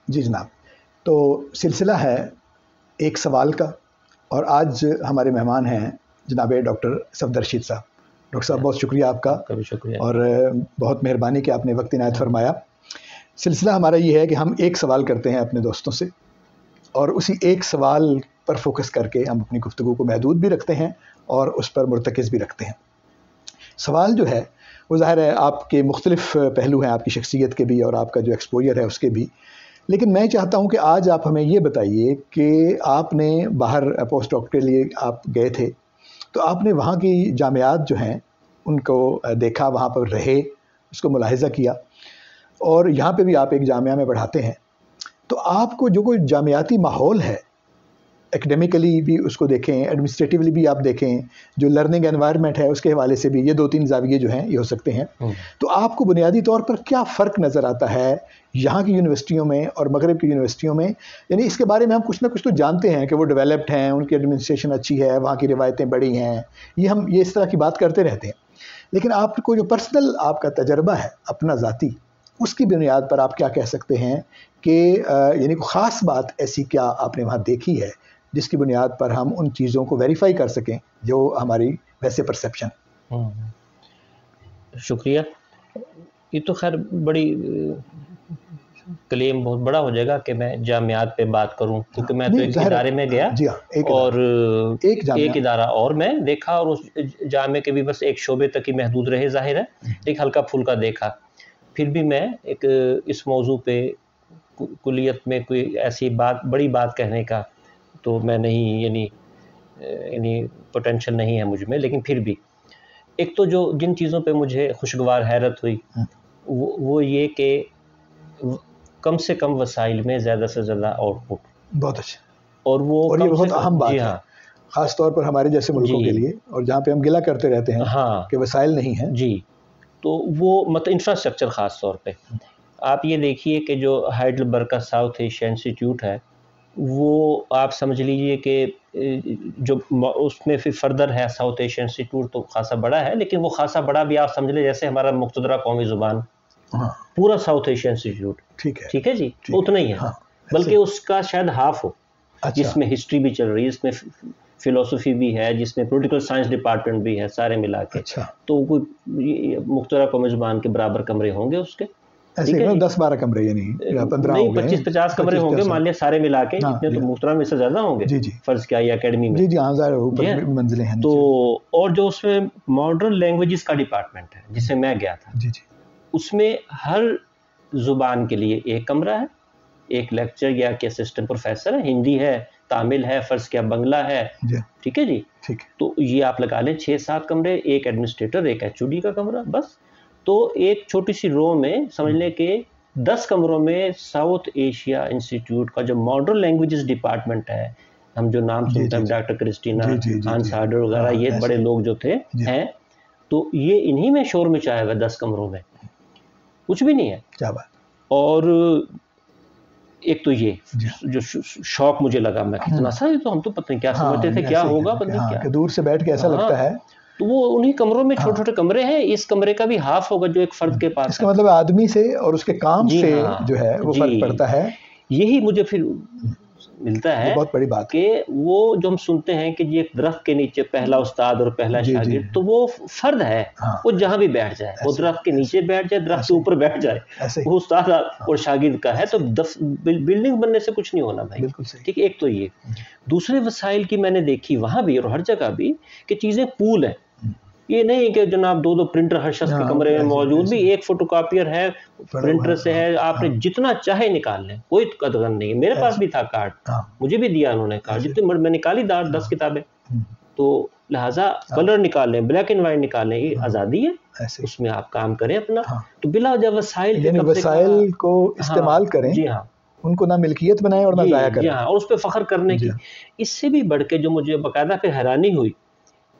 जी जनाब, तो सिलसिला है एक सवाल का, और आज हमारे मेहमान हैं जनाब डॉक्टर सफदर रशीद साहब। डॉक्टर साहब बहुत शुक्रिया आपका, भी शुक्रिया और बहुत मेहरबानी कि आपने वक्त इनायत फरमाया। सिलसिला हमारा ये है कि हम एक सवाल करते हैं अपने दोस्तों से, और उसी एक सवाल पर फोकस करके हम अपनी गुफ्तगू को महदूद भी रखते हैं और उस पर मुर्तकिज़ भी रखते हैं। सवाल जो है वो ज़ाहिर है आपके मुख्तलिफ पहलू हैं, आपकी शख्सियत के भी और आपका जो एक्सपोजर है उसके भी। लेकिन मैं चाहता हूं कि आज आप हमें ये बताइए कि आपने बाहर पोस्ट डॉक्टर के लिए आप गए थे, तो आपने वहाँ की जामियात जो हैं उनको देखा, वहाँ पर रहे, उसको मुलाहिज़ा किया, और यहाँ पे भी आप एक जामिया में पढ़ाते हैं। तो आपको जो कोई जामियाती माहौल है, एकेडमिकली भी उसको देखें, एडमिनिस्ट्रेटिवली भी आप देखें, जो लर्निंग एनवायरनमेंट है उसके हवाले से भी, ये 2-3 ज़ाविये जो हैं ये हो सकते हैं। तो आपको बुनियादी तौर पर क्या फ़र्क नज़र आता है यहाँ की यूनिवर्सिटियों में और मगरब की यूनिवर्सिटियों में? यानी इसके बारे में हम कुछ ना कुछ तो जानते हैं कि वो डेवलप्ड हैं, उनकी एडमिनिस्ट्रेशन अच्छी है, वहाँ की रिवायतें बड़ी हैं, ये इस तरह की बात करते रहते हैं। लेकिन आपको जो पर्सनल आपका तजर्बा है अपना ज़ाती, उसकी बुनियाद पर आप क्या कह सकते हैं कि यानी कोई ख़ास बात ऐसी क्या आपने वहाँ देखी है जिसकी बुनियाद पर हम उन चीज़ों को वेरीफाई कर सकें जो हमारी वैसे परसेप्शन? शुक्रिया। ये तो खैर बड़ी क्लेम बहुत बड़ा हो जाएगा कि मैं जामियात पे बात करूं, क्योंकि मैं तो एक इदारे में गया। जी हाँ, और एक इदारा और मैं देखा, और उस जामे के भी बस एक शोबे तक ही महदूद रहे ज़ाहिर है, एक हल्का फुल्का देखा। फिर भी मैं एक इस मौजू पे कुलियत में कोई ऐसी बात, बड़ी बात कहने का तो मैं नहीं, यानी पोटेंशियल नहीं है मुझ में। लेकिन फिर भी एक तो जो जिन चीज़ों पे मुझे खुशगवार हैरत हुई वो ये कि कम से कम वसाइल में ज़्यादा से ज़्यादा आउटपुट। बहुत अच्छा। और ये बहुत अहम बात है, ख़ास तौर पर हमारे जैसे मुल्कों के लिए, और जहाँ पे हम गिला करते रहते हैं कि वसाइल नहीं है। जी, तो वो मतलब इंफ्रास्ट्रक्चर ख़ास तौर पे आप ये देखिए कि जो हाइडेलबर्ग का साउथ एशिया इंस्टीट्यूट है, वो आप समझ लीजिए कि जो उसमें फिर फर्दर है साउथ एशिया इंस्टीट्यूट, तो खासा बड़ा है। लेकिन वो खासा बड़ा भी आप समझ लें जैसे हमारा मुक़्तदरा कौमी ज़ुबान, पूरा साउथ एशिया इंस्टीट्यूट, ठीक है जी, उतना ही है। बल्कि उसका शायद हाफ हो, जिसमें हिस्ट्री भी चल रही है, जिसमें फिलोसफी भी है, जिसमें पॉलिटिकल साइंस डिपार्टमेंट भी है, सारे मिला के। तो कोई मुक़्तदरा कौमी ज़ुबान के बराबर कमरे होंगे उसके, ऐसे 10-12 कमरे, यानी 15 नहीं 25-50 कमरे होंगे, मान लिया सारे मिला के। इतने तो मुख्तरा में से ज़्यादा होंगे। जी फर्ज क्या, ये एकेडमी में। जी ऊपर मंजिलें हैं। तो और जो उसमें मॉडर्न लैंग्वेजेस का डिपार्टमेंट है जिसमें मैं गया था, उसमें हर ज़ुबान के लिए एक कमरा है, एक लेक्चर या कि असिस्टेंट प्रोफेसर है, हिंदी है, तामिल है, फर्ज क्या बंगला है, ठीक है जी। तो ये आप लगा लें 6-7 कमरे, एक एडमिनिस्ट्रेटर, एक HOD का कमरा, बस। तो एक छोटी सी रो में समझ लें कि 10 कमरों में साउथ एशिया इंस्टीट्यूट का जो मॉडर्न लैंग्वेजेस डिपार्टमेंट है, हम जो नाम सुनते हैं, डॉक्टर क्रिस्टीना, हांस हार्डर वगैरह, ये बड़े लोग जो थे हैं, तो ये इन्हीं में शोर मचाया हुआ 10 कमरों में, कुछ भी नहीं है। क्या बात। और एक तो ये जो शौक मुझे लगा, मैं कितना सा, तो हम तो पता नहीं क्या समझते थे, क्या होगा पता नहीं क्या, दूर से बैठ के ऐसा लगता है। तो वो उन्हीं कमरों में छोटे-छोटे कमरे हैं, इस कमरे का भी हाफ होगा जो एक फर्द के पास। इसका मतलब आदमी से और उसके काम से जो है वो फर्क पड़ता है। यही मुझे फिर मिलता है, बहुत बड़ी बात कि वो जो हम सुनते हैं कि ये एक दरख्त के नीचे पहला उस्ताद और पहला शागिर्द, तो वो फर्द है, वो जहाँ भी बैठ जाए, वो दरख्त के नीचे बैठ जाए, दरख्त के ऊपर बैठ जाए, वो उस्ताद और शागिर्द का है। तो बिल्डिंग बनने से कुछ नहीं होना भाई, ठीक है। एक तो ये, दूसरे वसाइल की मैंने देखी वहाँ भी और हर जगह भी कि चीज़ें पूल है। ये नहीं है कि जनाब 2-2 प्रिंटर हर शख्स के कमरे में मौजूद, भी एक फोटोकॉपियर है, प्रिंटर से है, आपने जितना चाहे निकाल लें, कोई कदर नहीं है। मेरे पास भी था कार्ड, मुझे भी दिया उन्होंने कार्ड, जितने मैं निकाली 10 किताबें, तो लिहाजा कलर निकाल लें, ब्लैक एंड वाइट निकाल लें, ये आज़ादी है, उसमें आप काम करें अपना। तो बिला वजह वसाइल को इस्तेमाल करें, जी हाँ, उनको ना मिल्कियत बनाएं और ना ज़ाया करें, और उस पर फ़ख्र करने की। इससे भी बढ़ के जो मुझे बाकायदा फिर हैरानी हुई,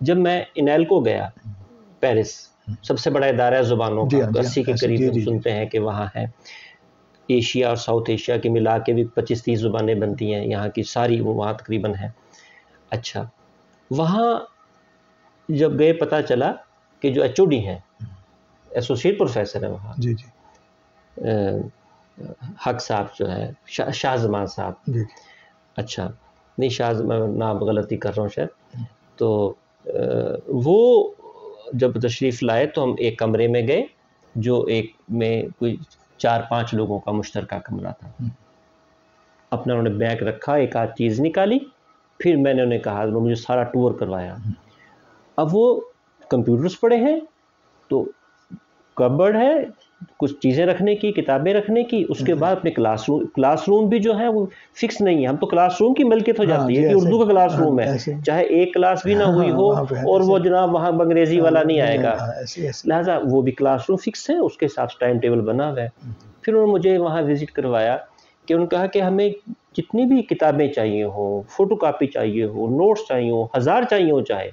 जब मैं इनेल्को गया, पेरिस, सबसे बड़ा इदारा है ज़ुबानों का, 80 के करीब हम सुनते हैं कि वहाँ है। एशिया और साउथ एशिया के मिला के भी 25-30 ज़ुबानें बनती हैं, यहाँ की सारी वो वहाँ तकरीबन है। अच्छा, वहाँ जब गए पता चला कि जो HOD हैं, एसोसिएट प्रोफेसर है वहाँ, हक साहब जो है, शाहजमान साहब, अच्छा नहीं शाहजमान, नाम गलती कर रहा हूँ शायद, तो वो जब तशरीफ़ लाए तो हम एक कमरे में गए, जो एक में कोई 4-5 लोगों का मुश्तरका कमरा था। अपना उन्होंने बैग रखा, एक आध चीज़ निकाली, फिर मैंने उन्हें कहा, उन्होंने मुझे सारा टूर करवाया। अब वो कंप्यूटर्स पड़े हैं, तो कबर्ड है, कुछ चीज़ें रखने की, किताबें रखने की, उसके बाद अपने क्लासरूम भी जो है वो फिक्स नहीं है। हम तो क्लासरूम की मलकियत हो जाती है कि उर्दू का क्लासरूम है, चाहे एक क्लास भी ना हुई हो, और वो जनाब वहाँ अंग्रेजी वाला नहीं आएगा, लिहाजा वो भी क्लासरूम फिक्स है, उसके हिसाब से टाइम टेबल बना हुआ है। फिर उन्होंने मुझे वहाँ विज़िट करवाया कि उन्होंने कहा कि हमें जितनी भी किताबें चाहिए हो, फोटो कापी चाहिए हो, नोट्स चाहिए हो, 1000 चाहिए हो, चाहे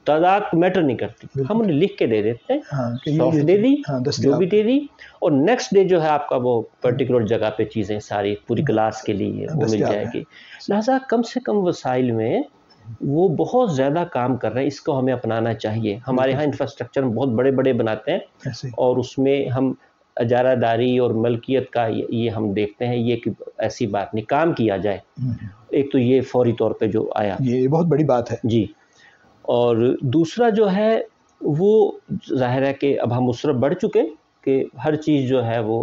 तादाद मैटर नहीं करती, हम उन्हें लिख के दे देते हैं, सॉफ्ट दे दी, जो भी दे दी, और नेक्स्ट डे जो है आपका वो पर्टिकुलर जगह पे चीज़ें सारी पूरी क्लास के लिए वो मिल जाएगी। लिहाजा कम से कम वसाइल में वो बहुत ज़्यादा काम कर रहे हैं, इसको हमें अपनाना चाहिए। हमारे यहाँ इंफ्रास्ट्रक्चर बहुत बड़े बड़े बनाते हैं, और उसमें हम इजारादारी और मलकियत का ये हम देखते हैं, ये कि ऐसी बात नहीं, काम किया जाए। एक तो ये फौरी तौर पे जो आया, ये बहुत बड़ी बात है जी। और दूसरा जो है वो ज़ाहिर है कि अब हम उस तरफ बढ़ चुके कि हर चीज़ जो है वो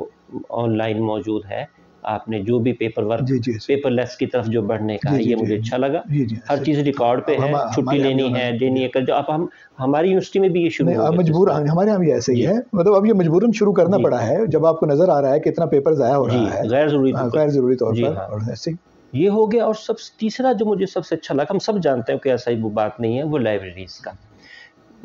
ऑनलाइन मौजूद है। आपने जो भी पेपर वर्क, पेपरलेस की तरफ जो बढ़ने का है, ये मुझे अच्छा लगा। हर चीज़ रिकॉर्ड पे है, छुट्टी लेनी है, देनी है, जो अब हम हमारी यूनिवर्सिटी में भी ये शुरू हो मजबूर, हमारे यहाँ भी ऐसे ही है, मतलब अब ये मजबूरन शुरू करना पड़ा है, जब आपको नज़र आ रहा है कितना पेपर ज़ाया हो रहा है गैर ज़रूरी तौर पर, और ऐसे ये हो गया। और तीसरा जो मुझे सबसे अच्छा लगा, हम सब जानते हैं कि ऐसा ही वो बात नहीं है, वो लाइब्रेरीज़ का।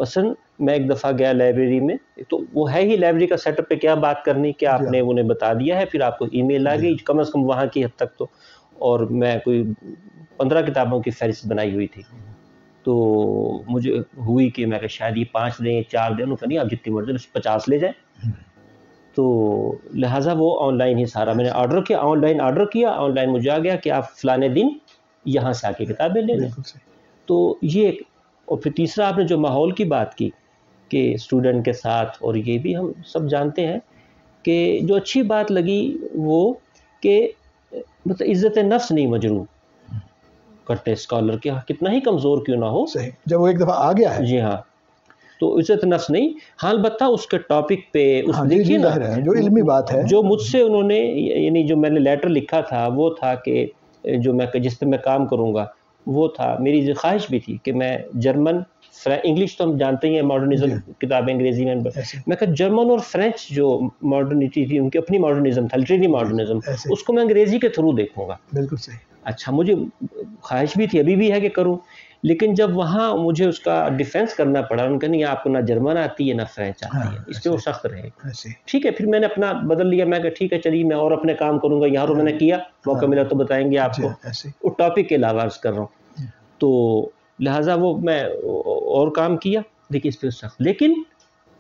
मसलन मैं एक दफ़ा गया लाइब्रेरी में, तो वो है ही लाइब्रेरी का सेटअप पे क्या बात करनी, कि आपने उन्हें बता दिया है, फिर आपको ईमेल आ गई, कम से कम वहाँ की हद तक तो। और मैं कोई 15 किताबों की फहरिस्त बनाई हुई थी, तो मुझे हुई कि मैं शायद ये 5 दें, 4 दें, उन्होंने कहा नहीं आप जितनी मर्ज़ी 50 ले जाएँ। तो लिहाजा वो ऑनलाइन ही सारा मैंने ऑर्डर किया, ऑनलाइन मुझे आ गया कि आप फ़लाने दिन यहाँ से आके किताबें ले लें। तो ये, और फिर तीसरा आपने जो माहौल की बात की कि स्टूडेंट के साथ, और ये भी हम सब जानते हैं कि जो अच्छी बात लगी वो कि मतलब इज़्ज़त नफ्स नहीं मजरूह करते स्कॉलर के, कितना ही कमज़ोर क्यों ना हो, सही, जब वो एक दफ़ा आ गया है, जी हाँ, तो इज़्ज़त नफ्स नहीं, हाल बत्ता उसके टॉपिक पे उस देखिए ना, जो इल्मी बात है, जो मुझसे उन्होंने, यानी जो मैंने लेटर लिखा था वो था कि जो मैं जिस पे मैं काम करूँगा वो था, मेरी जो ख्वाहिश भी थी कि मैं जर्मन, इंग्लिश तो हम जानते ही हैं, मॉडर्निज्म किताबें अंग्रेजी में, मैं कहा जर्मन और फ्रेंच जो मॉडर्निटी थी, उनकी अपनी मॉडर्निज्म था, लिटरेरी मॉडर्निज्म, उसको मैं अंग्रेजी के थ्रू देखूँगा। बिल्कुल सही। अच्छा, मुझे ख्वाहिश भी थी, अभी भी है कि करूँ, लेकिन जब वहाँ मुझे उसका डिफेंस करना पड़ा, उनका नहीं आपको ना जर्मन आती है ना फ्रेंच आती है, इस पे वो सख्त रहे। ठीक है, फिर मैंने अपना बदल लिया, मैं कहा ठीक है चलिए मैं और अपने काम करूँगा, यहाँ तो मैंने किया, मौका मिला तो बताएंगे आपको, वो टॉपिक के अलावा अर्ज कर रहा हूँ। तो लिहाजा वो मैं और काम किया, लेकिन इस पे सख्त, लेकिन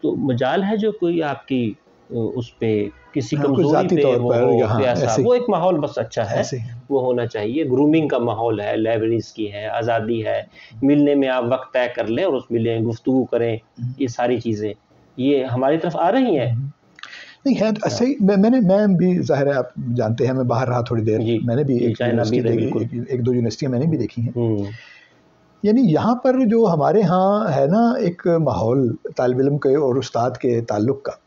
तो मजाल है जो कोई आपकी उस पे किसी कमजोरी पे वो एक माहौल बस अच्छा है, वो होना चाहिए। ग्रूमिंग का माहौल है, लाइब्रेरीज की है, आज़ादी है, मिलने में आप वक्त तय कर लें और उस मिलें, गुफ्तगू करें, ये सारी चीज़ें ये हमारी तरफ आ रही हैं। नहीं है सही, मैं भी ज़ाहिर है आप जानते हैं मैं बाहर रहा थोड़ी देर, मैंने भी एक दो यूनिवर्सिटियाँ मैंने भी देखी हैं, यानी यहाँ पर जो हमारे यहाँ है ना एक माहौल तालिब इल्म के और उस्ताद के ताल्लुक़ का,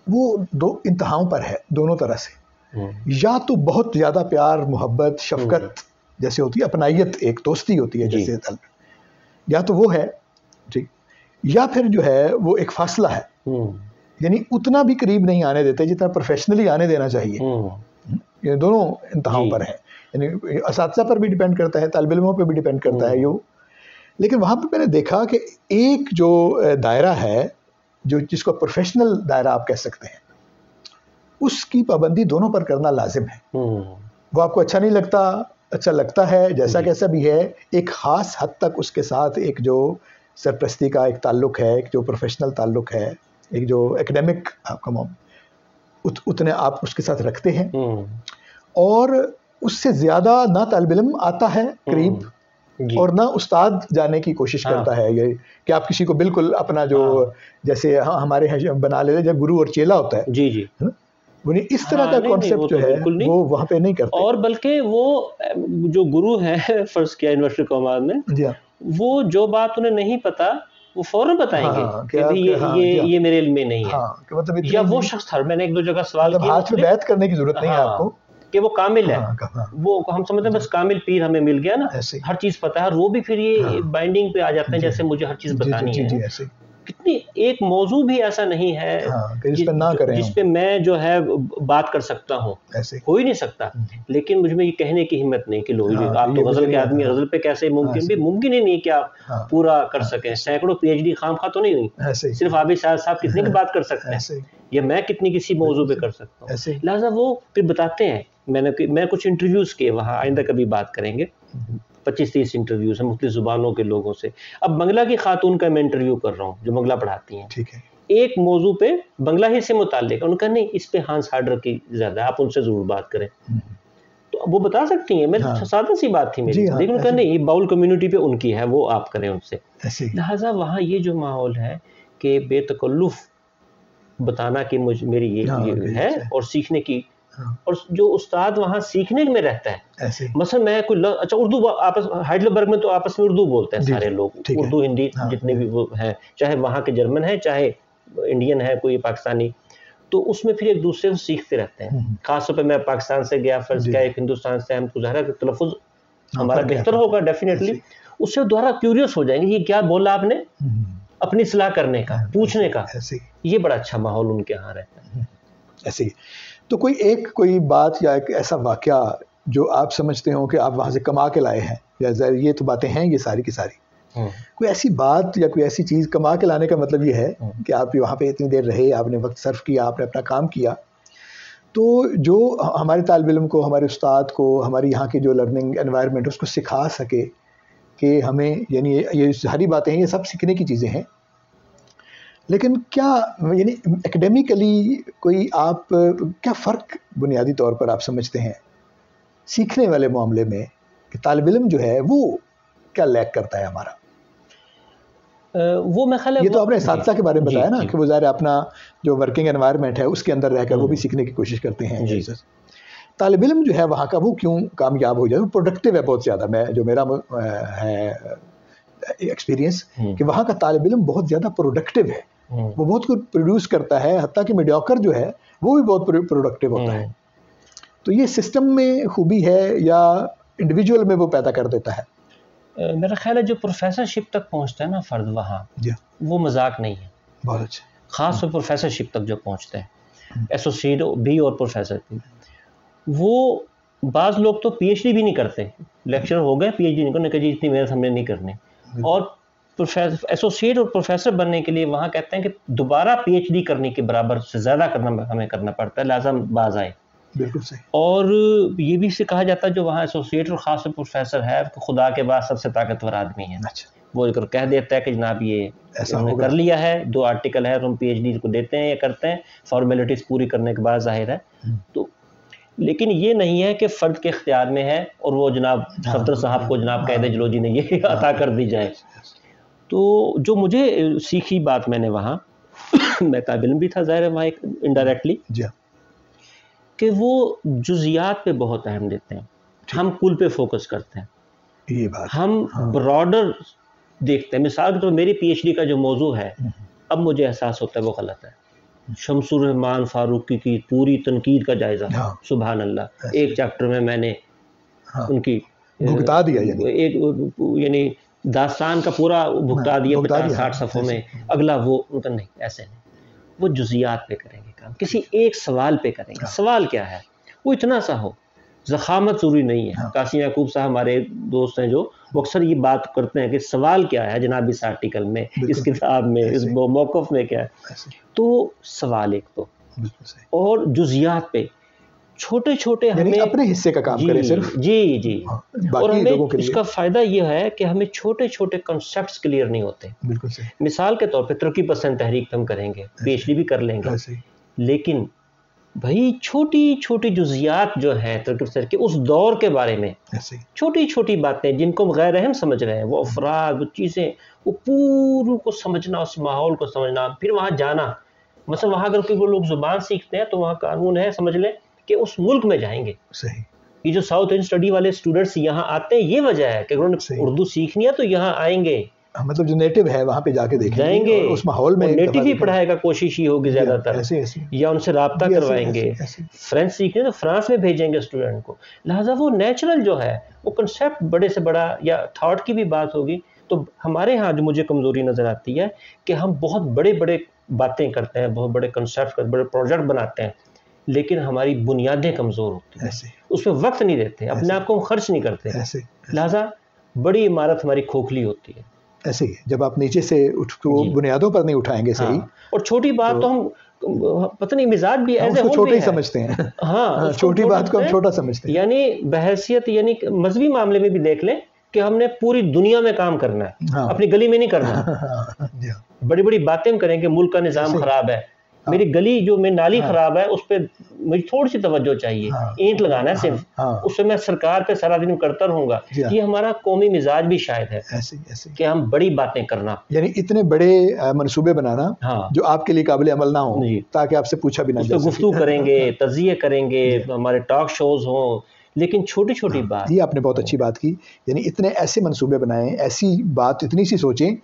वो दो इंतहाओं पर है, दोनों तरह से। या तो बहुत ज़्यादा प्यार, मोहब्बत, शफकत जैसे होती है, अपनाइयत, एक दोस्ती होती है जैसे, या तो वो है ठीक, या फिर जो है वो एक फासला है, यानी उतना भी करीब नहीं आने देते जितना प्रोफेशनली आने देना चाहिए। ये दोनों इंतहाओं पर है, यानी असातिज़ा पर भी डिपेंड करता है, तालिब इल्मों पर भी डिपेंड करता है यो। लेकिन वहाँ पर मैंने देखा कि एक जो दायरा है, जो जिसको प्रोफेशनल दायरा आप कह सकते हैं, उसकी पाबंदी दोनों पर करना लाजिम है। वो आपको अच्छा नहीं लगता, अच्छा लगता है, जैसा कैसा भी है, एक ख़ास हद तक उसके साथ एक जो सरपरस्ती का एक ताल्लुक़ है, एक जो प्रोफेशनल ताल्लुक़ है, एक जो एकेडमिक आपका उतने आप उसके साथ रखते हैं, और उससे ज़्यादा ना तालिब इल्म आता है करीब, और ना उस्ताद जाने की कोशिश करता है। ये कि आप किसी को बिल्कुल अपना जो जैसे हमारे यहाँ बना लेते, जब गुरु और चेला होता है, जी जी, इस तरह का कॉन्सेप्ट जो है वो वहाँ पे नहीं करते। और बल्कि वो जो गुरु है फर्ज किया यूनिवर्सिटी कॉमर्स में, वो जो बात उन्हें नहीं पता वो फौरन बताएंगे कि भाई ये मेरे इल्म में नहीं है। मतलब या वो शख्स था, मैंने एक दो जगह सवाल किया, हाथ में बैत करने की जरूरत नहीं है आपको कि वो कामिल है। वो हम समझते हैं बस कामिल पीर हमें मिल गया ना, हर चीज पता है, और वो भी फिर ये बाइंडिंग पे आ जाते हैं जैसे मुझे हर चीज बतानी है। कितनी एक मौजू भी ऐसा नहीं है जिस पे मैं जो है बात कर सकता हूँ, हो ही नहीं सकता। लेकिन मुझ में ये कहने की हिम्मत नहीं कि लो आप तो गजल के आदमी, गजल पे कैसे मुमकिन ही नहीं कि आप पूरा कर सकें। सैकड़ों PhD खामखा तो नहीं हुई, सिर्फ आबिद साहब कितनी की बात कर सकते हैं, या मैं कितनी किसी मौजू पे कर सकता हूँ। लिहाजा वो फिर बताते हैं, मैं कुछ इंटरव्यूज किए वहाँ, आइंदा कभी बात करेंगे, 25-30 इंटरव्यूज हैं मुख्तलिफ जुबानों के लोगों से। अब बंगला की खातून का मैं इंटरव्यू कर रहा हूँ जो बंगला पढ़ाती हैं, ठीक है, एक मौजू पे बंगला ही से मुताल्लिक, उनका नहीं, इस पे हांस हार्डर की ज्यादा, आप उनसे जरूर बात करें। तो वो बता सकती हैं, मैं सादा सी बात थी मेरी, लेकिन उनका नहीं, बाउल कम्युनिटी पे उनकी है, वो आप करें उनसे। लिहाजा वहाँ ये जो माहौल है कि बेतकल्लुफ बताना कि मेरी ये है, और सीखने की, और जो उस्ताद वहाँ सीखने में रहता है, मसलन मैं कोई अच्छा उर्दू आपस हाइडलबर्ग में तो आपस में उर्दू बोलते हैं सारे लोग, उर्दू हिंदी जितने भी वो हैं, चाहे वहाँ के जर्मन है चाहे इंडियन है कोई पाकिस्तानी, तो उसमें फिर एक दूसरे से सीखते रहते हैं। खासतौर पर मैं पाकिस्तान से गया, फर्ज किया एक हिंदुस्तान से, हम गुजारा कि तलफ़ुज़ हमारा बेहतर होगा डेफिनेटली, उससे दोबारा क्यूरियस हो जाएंगे, ये क्या बोला आपने, अपनी सलाह करने का, पूछने का, ये बड़ा अच्छा माहौल उनके यहाँ रहता है। ऐसे ही तो कोई बात या एक ऐसा वाकया जो आप समझते हो कि आप वहाँ से कमा के लाए हैं, या ये तो बातें हैं ये सारी की सारी, कोई ऐसी बात या कोई ऐसी चीज़, कमा के लाने का मतलब ये है कि आप वहाँ पे इतनी देर रहे, आपने वक्त सर्फ किया, आपने अपना काम किया, तो जो हमारे तालिब इल्म को, हमारे उस्ताद को, हमारी यहाँ की जो लर्निंग एनवायरनमेंट उसको सिखा सके कि हमें, यानी ये सारी बातें हैं, ये सब सीखने की चीज़ें हैं, लेकिन क्या यानी एकेडमिकली कोई आप क्या फ़र्क बुनियादी तौर पर आप समझते हैं सीखने वाले मामले में कि तालिब इल्म जो है वो क्या लैक करता है हमारा? वो मैं ख्याल है, ये तो आपने साथसा के बारे में बताया ना कि वो ज़ाहिर अपना जो वर्किंग एनवायरनमेंट है उसके अंदर रहकर वो भी सीखने की कोशिश करते हैं। तालिब इल्म जो है वहाँ का वो क्यों कामयाब हो जाए, वो प्रोडक्टिव है बहुत ज़्यादा। मैं जो मेरा है एक्सपीरियंस कि वहाँ का तालिब इल्म बहुत ज़्यादा प्रोडक्टिव है, वो बहुत कुछ प्रोड्यूस करता है, हत्ता कि मीडियोकर जो है वो भी बहुत प्रोडक्टिव होता है। तो ये सिस्टम में खूबी है या इंडिविजुअल में वो पैदा कर देता है? मेरा ख्याल है जो प्रोफेसरशिप तक पहुँचता है ना फ़र्द वहाँ, वो मजाक नहीं है। बहुत अच्छा। ख़ास तौर प्रोफेसरशिप तक जो पहुँचते हैं, एसोसिएट भी और प्रोफेसर भी, वो बाज़ लोग तो PhD भी नहीं करते, लेक्चरर हो गए, PhD नहीं करने, जी इतनी मेहनत हमने नहीं करनी, और एसोसिएट और प्रोफेसर बनने के लिए वहाँ कहते हैं कि दोबारा PhD करने के बराबर से ज़्यादा हमें करना पड़ता है, लिहाजा बाज आए। बिल्कुल सही। और ये भी से कहा जाता है जो वहाँ एसोसिएट और ख़ास प्रोफेसर है तो खुदा के बाद सबसे ताकतवर आदमी है। अच्छा। वो अगर कह देता है कि जनाब ये ऐसा कर लिया है, 2 आर्टिकल है, तुम PhD को देते हैं या करते हैं, फॉर्मेलिटीज़ पूरी करने के बाद ज़ाहिर है। तो लेकिन ये नहीं है कि फ़र्द के इख्तियार में है और वो जनाब सफदर साहब को जनाब कह दे चलो जी ने ये अता कर दी जाए। तो जो मुझे सीखी बात मैंने वहाँ मैं तालिब इल्म भी था ज़ाहिर है वहाँ एक इनडायरेक्टली, कि वो जुज़ियात पे बहुत अहम देते हैं, हम कुल पे फोकस करते हैं, ये बात हम ब्रॉडर देखते हैं। मिसाल के तौर मेरी PhD का जो मौजू है, अब मुझे एहसास होता है वो गलत है। शमसुर रहमान फारूकी की पूरी तनकीद का जायज़ा, सुभान अल्लाह, एक चैप्टर में मैंने उनकी भुगता दिया, यानी दास्तान का पूरा भुगता दिया 50-60 सफ़ों में। अगला वो उनका नहीं, ऐसे नहीं, वो जुज़ियात पे करेंगे काम, किसी एक सवाल पे करेंगे। सवाल क्या है वो इतना सा हो, ज़खामत ज़रूरी नहीं है। कासिम याकूब साहब हमारे दोस्त हैं जो वो अक्सर ये बात करते हैं कि सवाल क्या है जनाब इस आर्टिकल में, इस किताब में, इस मौक़िफ़ में क्या है। तो सवाल एक तो, और जुज़ियात पे छोटे छोटे हमें अपने हिस्से का काम करें सिर्फ। जी और हमें इसका फ़ायदा ये है कि हमें छोटे छोटे कॉन्सेप्ट्स क्लियर नहीं होते। बिल्कुल सही। मिसाल के तौर पे तरक्की पसंद तहरीक हम करेंगे, PhD भी कर लेंगे, लेकिन भाई छोटी छोटी जुज़ियात जो है तरक्की पसंद के उस दौर के बारे में, छोटी छोटी बातें जिनको हम गैर अहम समझ रहे हैं, वो अफराद, वो चीज़ें, वो पूरों को समझना, उस माहौल को समझना, फिर वहाँ जाना, मतलब वहाँ अगर कोई वो लोग जुबान सीखते हैं तो वहाँ कानून है, समझ लें कि उस मुल्क में जाएंगे। सही। ये जो साउथ इंडियन स्टडी वाले स्टूडेंट्स यहाँ आते हैं, ये वजह है कि उन्होंने उर्दू सीखनी है तो यहाँ आएंगे, मतलब जो नेटिव है वहाँ पे जाके देखेंगे और उस माहौल में नेटिव ही पढ़ाएगा, कोशिश ही होगी ज्यादातर, या उनसे राब्ता करवाएंगे। फ्रेंच सीखने तो फ्रांस में भेजेंगे स्टूडेंट को, लिहाजा वो नेचुरल जो है वो कंसेप्ट बड़े से बड़ा या थॉट की भी बात होगी। तो हमारे यहाँ जो मुझे कमजोरी नजर आती है कि हम बहुत बड़े बड़े बातें करते हैं, बहुत बड़े कंसेप्ट, बड़े प्रोजेक्ट बनाते हैं, लेकिन हमारी बुनियादें कमजोर होती हैं, उस पर वक्त नहीं देते, अपने आप को हम खर्च नहीं करते, लिहाजा बड़ी इमारत हमारी खोखली होती है। ऐसे ही जब आप नीचे से उठ तो बुनियादों पर नहीं उठाएंगे सही। और छोटी बात तो हम पता नहीं मिजाज भी ऐसे छोटे ही समझते हैं। हाँ, छोटी बात को हम छोटा समझते हैं। यानी बहैसियत, यानी मजहबी मामले में भी देख लें कि हमने पूरी दुनिया में काम करना है, अपनी गली में नहीं करना। बड़ी बड़ी बातें करेंगे, मुल्क का निजाम खराब है, मेरी गली जो में नाली खराब है उस पर मुझे थोड़ी सी तवज्जो चाहिए, ईंट लगाना है सिर्फ, उससे मैं सरकार पे सारा दिन करता रहूंगा। ये हमारा कौमी मिजाज भी शायद है ऐसे कि हम बड़ी बातें करना, यानी इतने बड़े मंसूबे बनाना जो आपके लिए काबिल अमल ना हो, ताकि आपसे पूछा भी ना जाए। गुफ्तगू करेंगे, तज़िये करेंगे, हमारे टॉक शोज हों, लेकिन छोटी छोटी बात। ये आपने बहुत अच्छी बात की, यानी इतने ऐसे मंसूबे बनाएं, ऐसी बात इतनी सी सोचें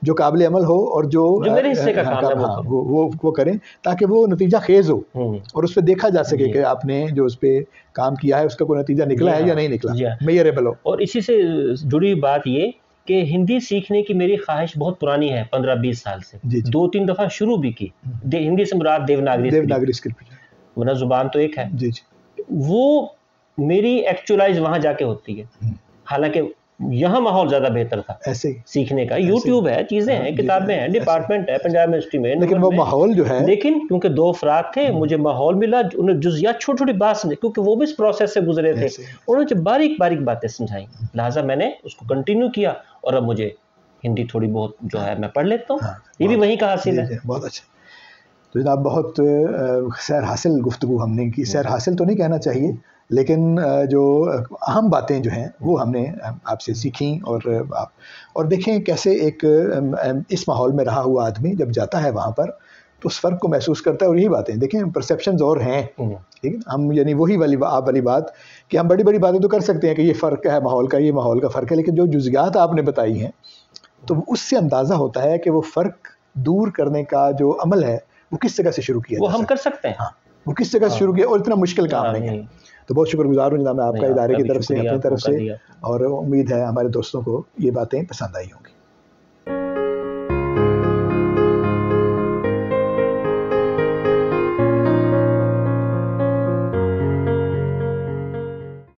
जो काबिल अमल हो और जो मेरे हिस्से का काम है वो करें, ताकि वो नतीजा खेज हो और उस पर देखा जा सके कि आपने जो उस पर काम किया है उसका कोई नतीजा निकला है या नहीं निकला, मेजरेबल हो। और इसी से जुड़ी बात ये कि हिंदी सीखने की मेरी ख्वाहिश बहुत पुरानी है, 15-20 साल से, 2-3 दफ़ा शुरू भी की। हिंदी से मुराद देवनागरी स्क्रिप्ट, वरना जुबान तो एक है। वो मेरी एक्चुअलाइज वहाँ जाके होती है, हालांकि यहाँ माहौल ज्यादा बेहतर था ऐसे सीखने का। यूट्यूब है, चीजें हैं, किताबें हैं, डिपार्टमेंट है पंजाब यूनिवर्सिटी में, लेकिन वो माहौल जो है, लेकिन क्योंकि 2 अफराद थे, मुझे माहौल मिला, उन्हें जुज़ियात छोटी छोटी बात समझे, क्योंकि वो भी इस प्रोसेस से गुजरे थे, उन्होंने बारीक बारीक बातें समझाई, लिहाजा मैंने उसको कंटिन्यू किया और अब मुझे हिंदी थोड़ी बहुत जो है मैं पढ़ लेता हूँ। ये भी वहीं का हासिल है। बहुत अच्छा। तो जनाब बहुत सैर हासिल गुफ्तगू हमने की, सैर हासिल तो नहीं कहना चाहिए, लेकिन जो अहम बातें जो हैं वो हमने आपसे सीखी। और देखें कैसे एक इस माहौल में रहा हुआ आदमी जब जाता है वहाँ पर तो उस फ़र्क को महसूस करता है। और यही बातें देखें, परसेप्शंस और हैं, ठीक है, हम यानी वही वाली आप वाली बात कि हम बड़ी बड़ी बातें तो कर सकते हैं कि ये फ़र्क है माहौल का, ये माहौल का फ़र्क है, लेकिन जो जुज़ियात आपने बताई हैं तो उससे अंदाज़ा होता है कि वो फ़र्क दूर करने का जो अमल है वो किस जगह से शुरू किया, वो हम कर सकते हैं। हाँ, वो किस जगह से शुरू किया और इतना मुश्किल काम नहीं है। तो बहुत शुक्रगुजार हूँ जनाब मैं आपका, इदारे की तरफ से, अपनी तरफ से, और उम्मीद है हमारे दोस्तों को ये बातें पसंद आई होंगी।